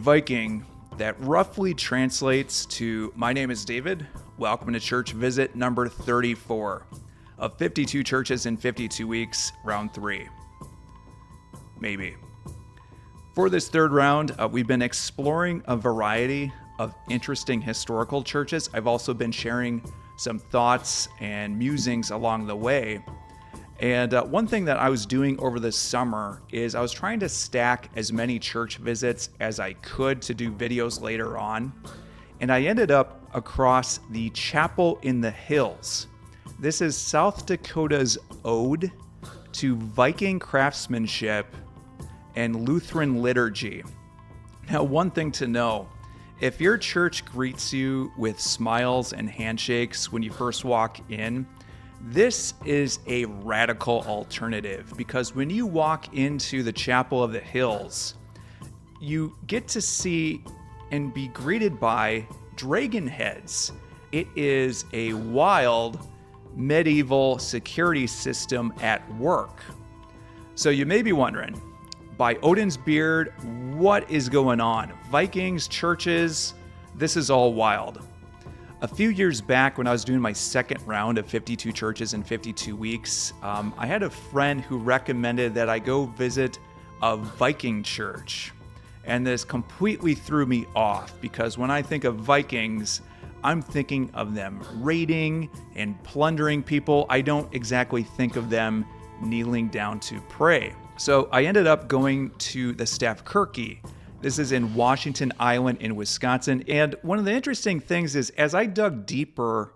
Viking that roughly translates to "My name is David, welcome to church visit number 34 of 52 churches in 52 weeks, round 3. Maybe. For this third round, we've been exploring a variety of interesting historical churches. I've also been sharing some thoughts and musings along the way. And one thing that I was doing over the summer is I was trying to stack as many church visits as I could to do videos later on. And I ended up across the Chapel in the Hills. This is South Dakota's ode to Viking craftsmanship and Lutheran liturgy. Now, one thing to know, if your church greets you with smiles and handshakes when you first walk in, this is a radical alternative, because when you walk into the Chapel of the Hills, you get to see and be greeted by dragon heads. It is a wild medieval security system at work. So you may be wondering, by Odin's beard, what is going on? Vikings, churches, this is all wild. A few years back, when I was doing my second round of 52 churches in 52 weeks, I had a friend who recommended that I go visit a Viking church. And this completely threw me off, because when I think of Vikings, I'm thinking of them raiding and plundering people. I don't exactly think of them kneeling down to pray. So I ended up going to the Stavkirke. This is in Washington Island in Wisconsin. And one of the interesting things is, as I dug deeper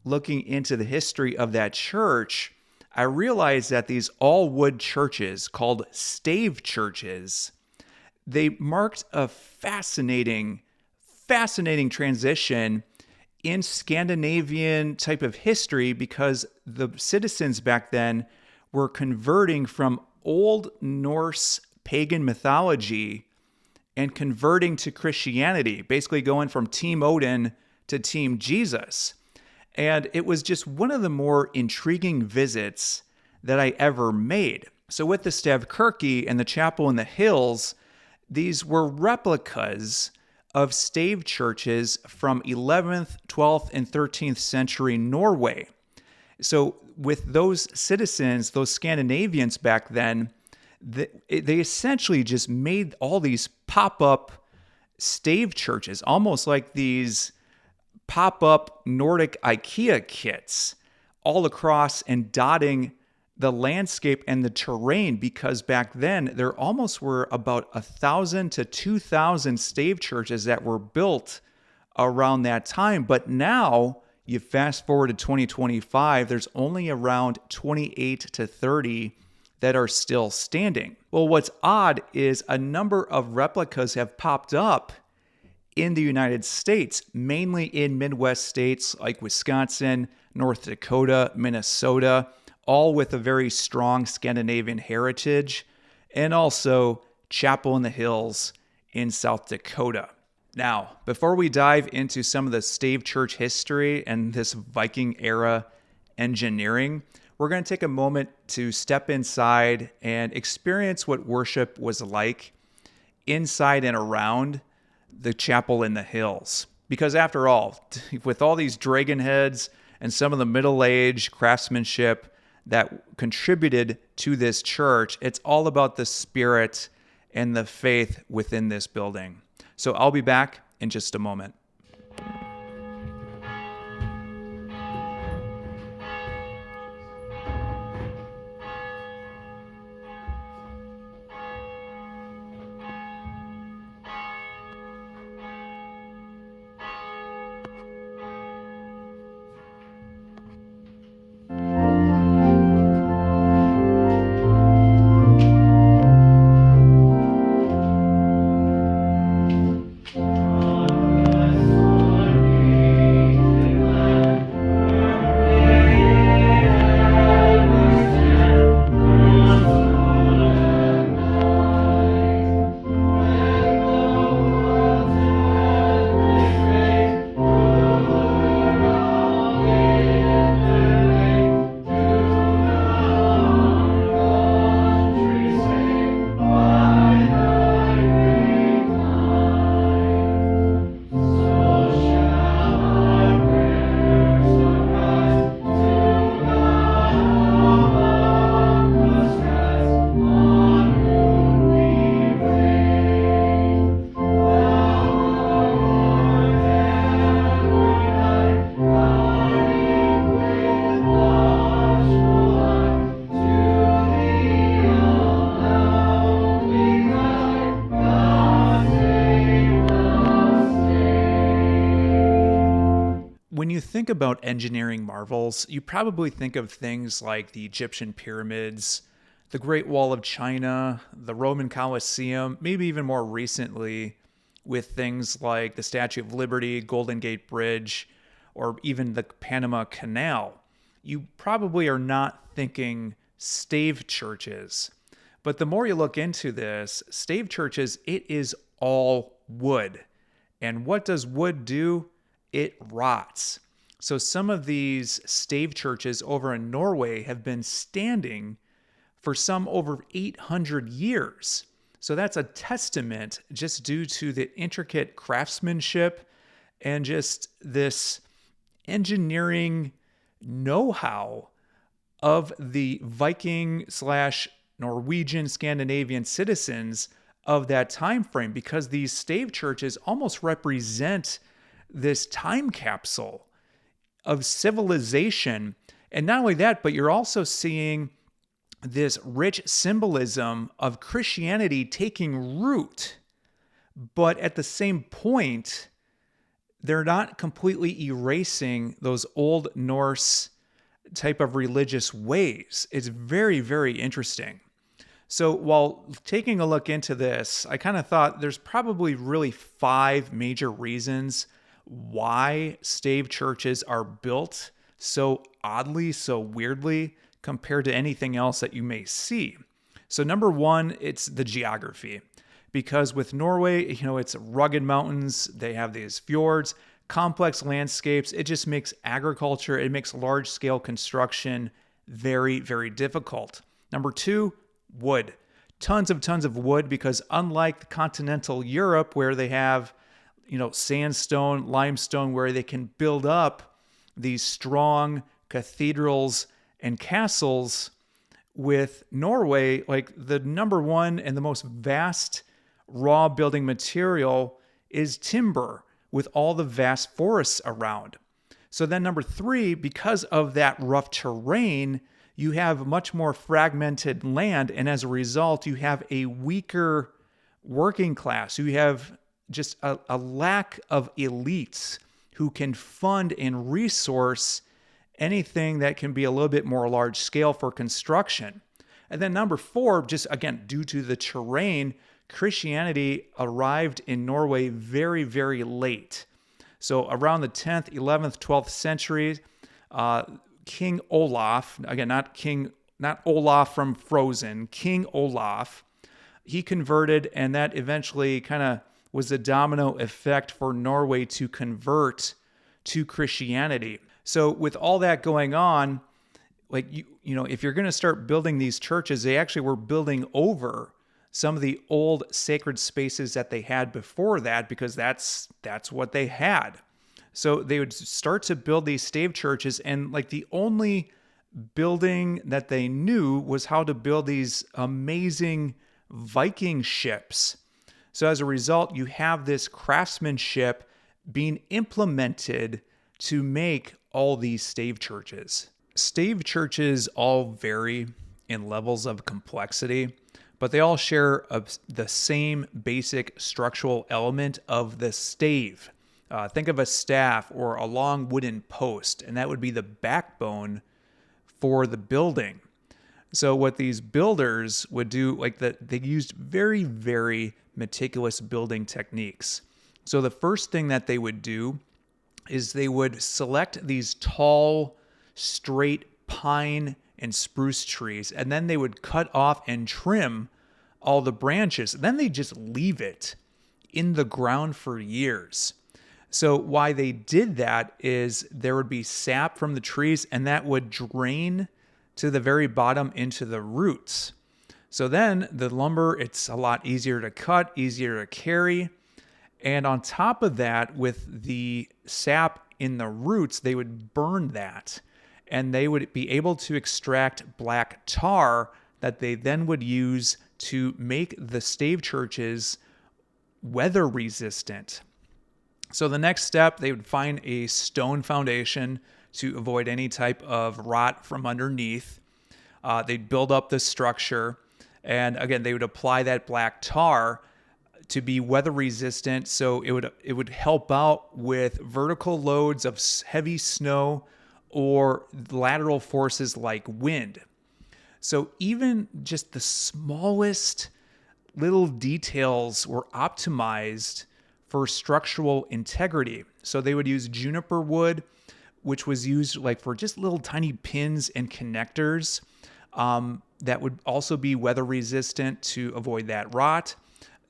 looking into the history of that church, I realized that these all-wood churches called stave churches, they marked a fascinating transition in Scandinavian type of history, because the citizens back then were converting from Old Norse pagan mythology and converting to Christianity, basically going from Team Odin to Team Jesus. And it was just one of the more intriguing visits that I ever made. So with the Stavkirke and the Chapel in the Hills, these were replicas of stave churches from 11th, 12th, and 13th century Norway. So with those citizens, those Scandinavians back then, they essentially just made all these pop-up stave churches, almost like these pop-up Nordic IKEA kits, all across and dotting the landscape and the terrain, because back then there almost were about 1,000 to 2,000 stave churches that were built around that time. But now, you fast forward to 2025, there's only around 28 to 30 that are still standing. Well, what's odd is a number of replicas have popped up in the United States, mainly in Midwest states like Wisconsin, North Dakota, Minnesota, all with a very strong Scandinavian heritage, and also Chapel in the Hills in South Dakota. Now, before we dive into some of the stave church history and this Viking era engineering, we're going to take a moment to step inside and experience what worship was like inside and around the Chapel in the Hills. Because after all, with all these dragon heads and some of the middle-aged craftsmanship that contributed to this church, it's all about the spirit and the faith within this building. So I'll be back in just a moment. about engineering marvels, you probably think of things like the Egyptian pyramids, the Great Wall of China, the Roman Colosseum, maybe even more recently with things like the Statue of Liberty, Golden Gate Bridge, or even the Panama Canal. You probably are not thinking stave churches. But the more you look into this, stave churches, it is all wood. And what does wood do? It rots. So some of these stave churches over in Norway have been standing for some over 800 years. So that's a testament just due to the intricate craftsmanship and just this engineering know-how of the Viking / Norwegian Scandinavian citizens of that time frame, because these stave churches almost represent this time capsule of civilization. And not only that, but you're also seeing this rich symbolism of Christianity taking root. But at the same point, they're not completely erasing those Old Norse type of religious ways. It's very, very interesting. So while taking a look into this, I kind of thought there's probably really 5 major reasons why stave churches are built so oddly, so weirdly compared to anything else that you may see. So number 1, it's the geography. Because with Norway, it's rugged mountains, they have these fjords, complex landscapes. It just makes agriculture, it makes large-scale construction very, very difficult. Number 2, wood. Tons of wood, because unlike continental Europe where they have, sandstone, limestone, where they can build up these strong cathedrals and castles, with Norway, like the number 1 and the most vast raw building material is timber, with all the vast forests around. So then number 3, because of that rough terrain, you have much more fragmented land, and as a result, you have a weaker working class. You have just a lack of elites who can fund and resource anything that can be a little bit more large scale for construction. And then number 4, just again, due to the terrain, Christianity arrived in Norway very, very late. So around the 10th, 11th, 12th centuries, King Olaf, again, not Olaf from Frozen, King Olaf, he converted, and that eventually kind of was the domino effect for Norway to convert to Christianity. So with all that going on, like if you're going to start building these churches, they actually were building over some of the old sacred spaces that they had before that, because that's what they had. So they would start to build these stave churches, and like the only building that they knew was how to build these amazing Viking ships. So as a result, you have this craftsmanship being implemented to make all these stave churches. Stave churches all vary in levels of complexity, but they all share the same basic structural element of the stave. Think of a staff or a long wooden post, and that would be the backbone for the building. So what these builders would do, they used very, very meticulous building techniques. So the first thing that they would do is they would select these tall, straight pine and spruce trees, and then they would cut off and trim all the branches. Then they just leave it in the ground for years. So why they did that is there would be sap from the trees, and that would drain to the very bottom into the roots. So then the lumber, it's a lot easier to cut, easier to carry. And on top of that, with the sap in the roots, they would burn that. And they would be able to extract black tar that they then would use to make the stave churches weather resistant. So the next step, they would find a stone foundation to avoid any type of rot from underneath. They'd build up the structure. And again, they would apply that black tar to be weather resistant, so it would help out with vertical loads of heavy snow or lateral forces like wind. So even just the smallest little details were optimized for structural integrity. So they would use juniper wood, which was used like for just little tiny pins and connectors that would also be weather resistant to avoid that rot.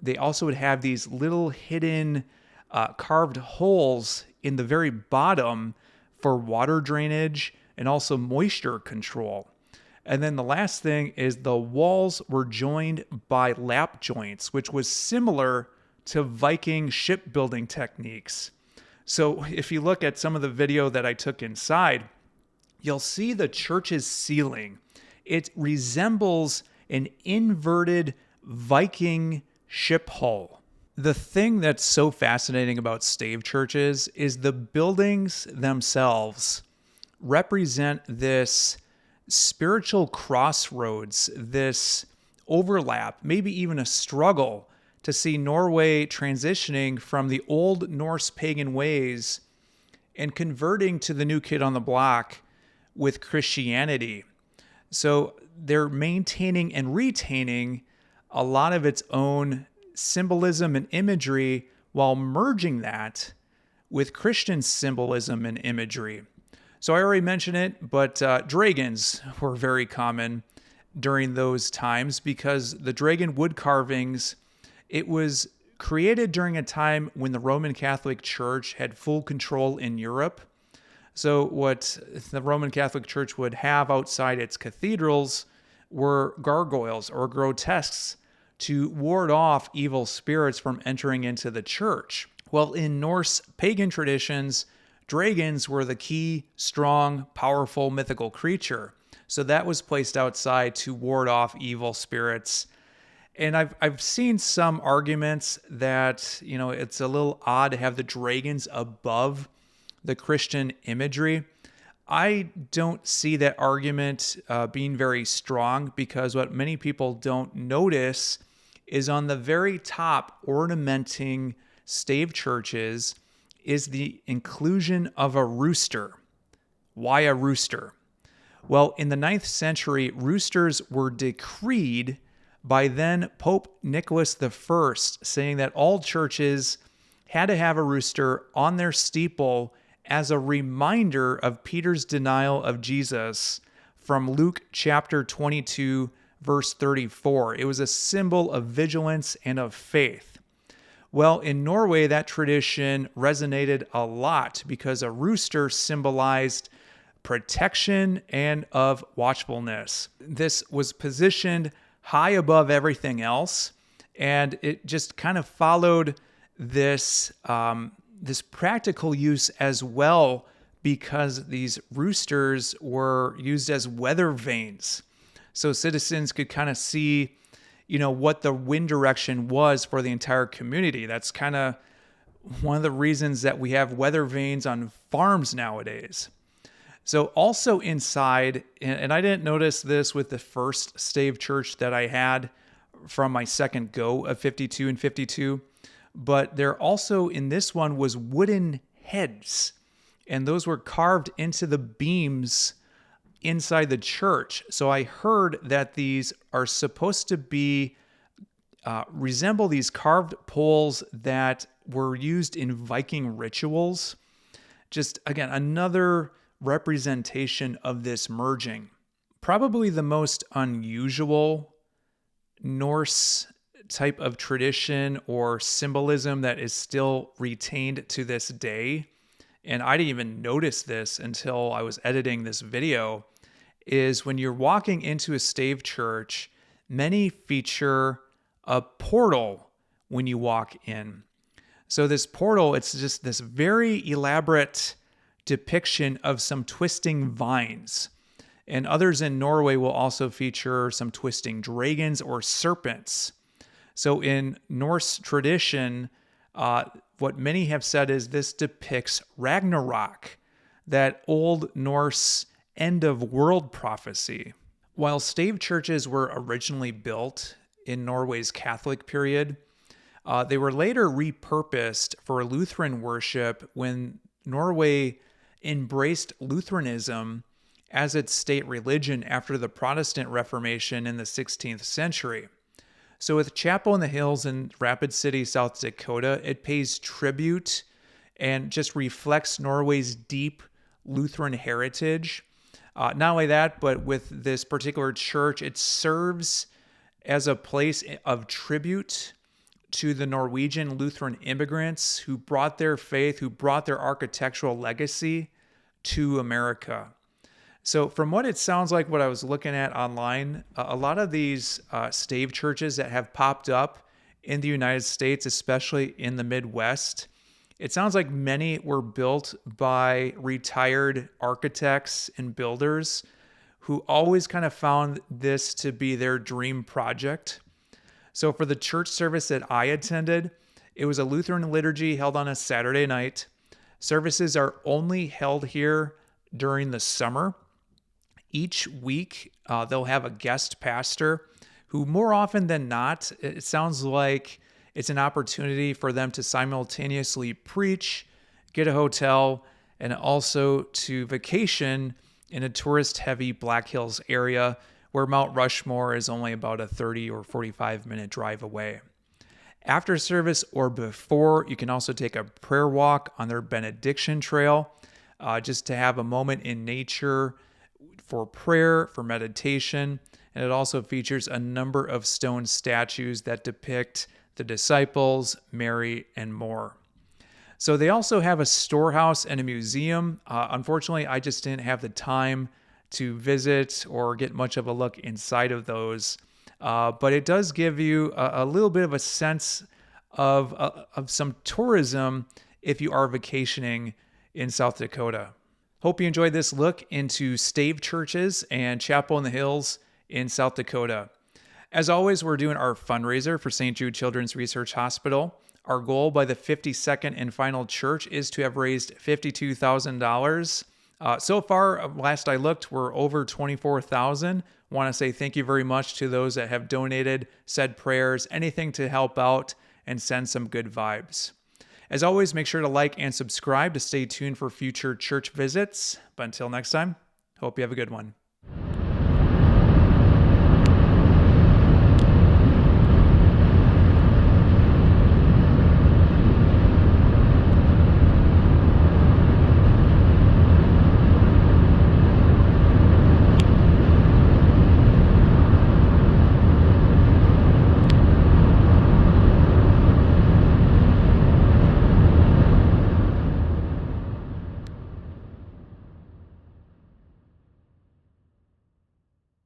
They also would have these little hidden carved holes in the very bottom for water drainage and also moisture control. And then the last thing is the walls were joined by lap joints, which was similar to Viking shipbuilding techniques. So if you look at some of the video that I took inside, you'll see the church's ceiling. It resembles an inverted Viking ship hull. The thing that's so fascinating about stave churches is the buildings themselves represent this spiritual crossroads, this overlap, maybe even a struggle to see Norway transitioning from the Old Norse pagan ways and converting to the new kid on the block with Christianity. So they're maintaining and retaining a lot of its own symbolism and imagery while merging that with Christian symbolism and imagery. So I already mentioned it, but dragons were very common during those times because the dragon wood carvings, it was created during a time when the Roman Catholic Church had full control in Europe. So what the Roman Catholic Church would have outside its cathedrals were gargoyles or grotesques to ward off evil spirits from entering into the church. Well, in Norse pagan traditions, dragons were the key, strong, powerful, mythical creature. So that was placed outside to ward off evil spirits. And I've seen some arguments that, it's a little odd to have the dragons above the Christian imagery. I don't see that argument being very strong because what many people don't notice is on the very top ornamenting stave churches is the inclusion of a rooster. Why a rooster? Well, in the 9th century, roosters were decreed by then Pope Nicholas I, saying that all churches had to have a rooster on their steeple as a reminder of Peter's denial of Jesus from Luke chapter 22, verse 34. It was a symbol of vigilance and of faith. Well, in Norway, that tradition resonated a lot because a rooster symbolized protection and of watchfulness. This was positioned high above everything else, and it just kind of followed this practical use as well because these roosters were used as weather vanes. So citizens could kind of see what the wind direction was for the entire community. That's kind of one of the reasons that we have weather vanes on farms nowadays. So also inside, and I didn't notice this with the first stave church that I had from my second go of 52 and 52, but there also in this one was wooden heads, and those were carved into the beams inside the church. So I heard that these are supposed to be resemble these carved poles that were used in Viking rituals. Just again, another representation of this merging. Probably the most unusual Norse type of tradition or symbolism that is still retained to this day, and I didn't even notice this until I was editing this video, is when you're walking into a stave church, many feature a portal when you walk in. So this portal, it's just this very elaborate depiction of some twisting vines. And others in Norway will also feature some twisting dragons or serpents. So in Norse tradition, what many have said is this depicts Ragnarok, that Old Norse end of world prophecy. While stave churches were originally built in Norway's Catholic period, They were later repurposed for Lutheran worship when Norway embraced Lutheranism as its state religion after the Protestant Reformation in the 16th century. So with Chapel in the Hills in Rapid City, South Dakota, it pays tribute and just reflects Norway's deep Lutheran heritage. Not only that, but with this particular church, it serves as a place of tribute to the Norwegian Lutheran immigrants who brought their faith, who brought their architectural legacy to America. So from what it sounds like, what I was looking at online, a lot of these stave churches that have popped up in the United States, especially in the Midwest, it sounds like many were built by retired architects and builders who always kind of found this to be their dream project. So for the church service that I attended, it was a Lutheran liturgy held on a Saturday night. Services are only held here during the summer. Each week, they'll have a guest pastor who, more often than not, it sounds like it's an opportunity for them to simultaneously preach, get a hotel, and also to vacation in a tourist-heavy Black Hills area where Mount Rushmore is only about a 30 or 45-minute drive away. After service or before, you can also take a prayer walk on their benediction trail, just to have a moment in nature for prayer, for meditation, and it also features a number of stone statues that depict the disciples, Mary, and more. So they also have a storehouse and a museum. Unfortunately, I just didn't have the time to visit or get much of a look inside of those. But it does give you a little bit of a sense of some tourism if you are vacationing in South Dakota. Hope you enjoyed this look into stave churches and Chapel in the Hills in South Dakota. As always, we're doing our fundraiser for St. Jude Children's Research Hospital. Our goal by the 52nd and final church is to have raised $52,000. So far, last I looked, we're over $24,000. Want to say thank you very much to those that have donated, said prayers, anything to help out and send some good vibes. As always, make sure to like and subscribe to stay tuned for future church visits. But until next time, hope you have a good one.